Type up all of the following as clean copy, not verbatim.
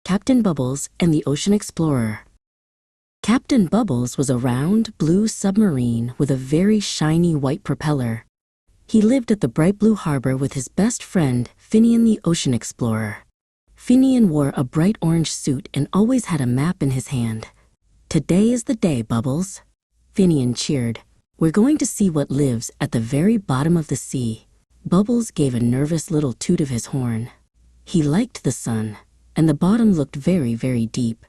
Captain Bubbles and the Ocean Explorer. Captain Bubbles was a round, blue submarine with a very shiny white propeller. He lived at the bright blue harbor with his best friend, Finian the Ocean Explorer. Finian wore a bright orange suit and always had a map in his hand. "Today is the day, Bubbles," Finian cheered. "We're going to see what lives at the very bottom of the sea." Bubbles gave a nervous little toot of his horn. He liked the sun, and the bottom looked very, very deep.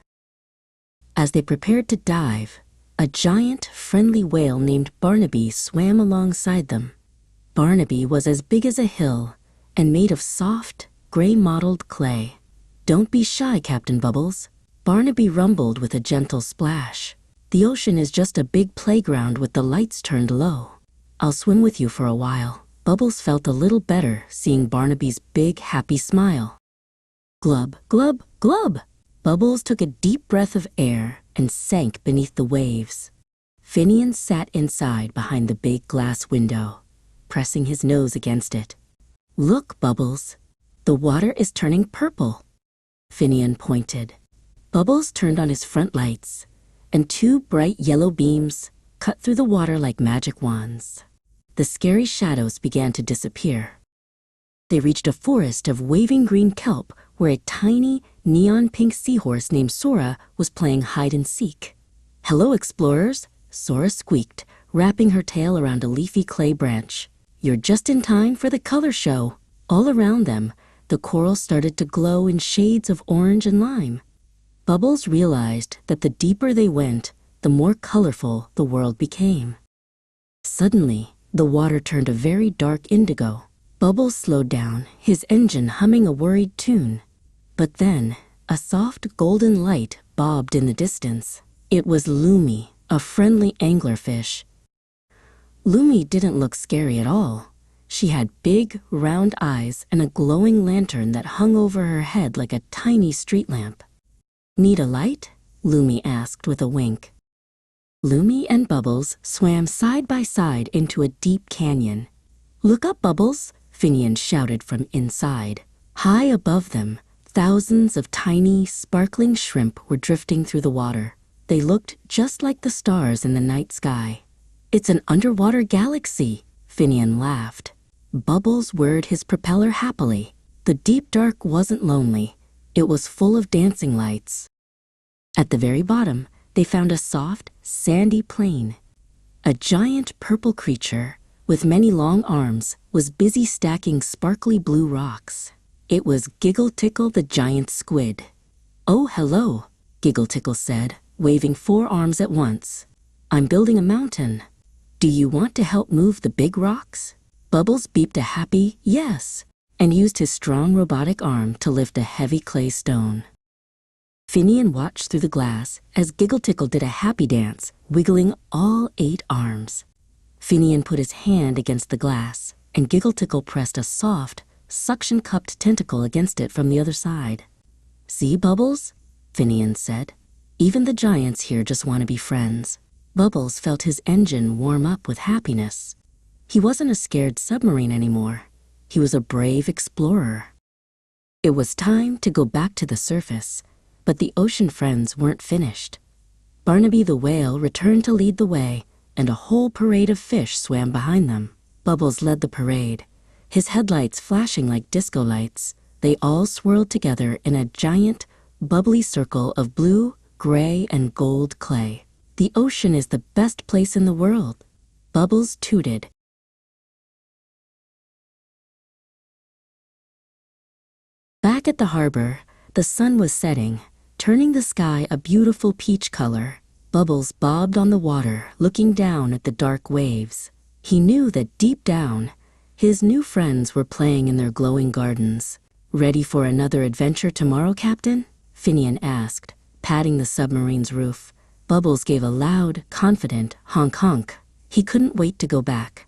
As they prepared to dive, a giant, friendly whale named Barnaby swam alongside them. Barnaby was as big as a hill and made of soft, gray-mottled clay. "Don't be shy, Captain Bubbles," Barnaby rumbled with a gentle splash. "The ocean is just a big playground with the lights turned low. I'll swim with you for a while." Bubbles felt a little better seeing Barnaby's big, happy smile. Glub, glub, glub! Bubbles took a deep breath of air and sank beneath the waves. Finian sat inside behind the big glass window, pressing his nose against it. "Look, Bubbles, the water is turning purple." Finian pointed. Bubbles turned on his front lights, and two bright yellow beams cut through the water like magic wands. The scary shadows began to disappear. They reached a forest of waving green kelp where a tiny, neon-pink seahorse named Sora was playing hide-and-seek. "Hello, explorers," Sora squeaked, wrapping her tail around a leafy clay branch. "You're just in time for the color show." All around them, the coral started to glow in shades of orange and lime. Bubbles realized that the deeper they went, the more colorful the world became. Suddenly, the water turned a very dark indigo. Bubbles slowed down, his engine humming a worried tune. But then, a soft golden light bobbed in the distance. It was Lumi, a friendly anglerfish. Lumi didn't look scary at all. She had big, round eyes and a glowing lantern that hung over her head like a tiny street lamp. "Need a light?" Lumi asked with a wink. Lumi and Bubbles swam side by side into a deep canyon. "Look up, Bubbles!" Finian shouted from inside. High above them, thousands of tiny, sparkling shrimp were drifting through the water. They looked just like the stars in the night sky. "It's an underwater galaxy," Finian laughed. Bubbles whirred his propeller happily. The deep dark wasn't lonely. It was full of dancing lights. At the very bottom, they found a soft, sandy plain. A giant purple creature, with many long arms, was busy stacking sparkly blue rocks. It was Giggle Tickle the giant squid. "Oh, hello," Giggle Tickle said, waving 4 arms at once. "I'm building a mountain. Do you want to help move the big rocks?" Bubbles beeped a happy yes, and used his strong robotic arm to lift a heavy clay stone. Finian watched through the glass as Giggle Tickle did a happy dance, wiggling all 8 arms. Finian put his hand against the glass, and Giggle Tickle pressed a soft, suction-cupped tentacle against it from the other side. "See, Bubbles?" Finian said. "Even the giants here just want to be friends." Bubbles felt his engine warm up with happiness. He wasn't a scared submarine anymore. He was a brave explorer. It was time to go back to the surface, but the ocean friends weren't finished. Barnaby the whale returned to lead the way, and a whole parade of fish swam behind them. Bubbles led the parade, his headlights flashing like disco lights. They all swirled together in a giant, bubbly circle of blue, gray, and gold clay. "The ocean is the best place in the world," Bubbles tooted. Back at the harbor, the sun was setting, turning the sky a beautiful peach color. Bubbles bobbed on the water, looking down at the dark waves. He knew that deep down, his new friends were playing in their glowing gardens. "Ready for another adventure tomorrow, Captain?" Finian asked, patting the submarine's roof. Bubbles gave a loud, confident honk-honk. He couldn't wait to go back.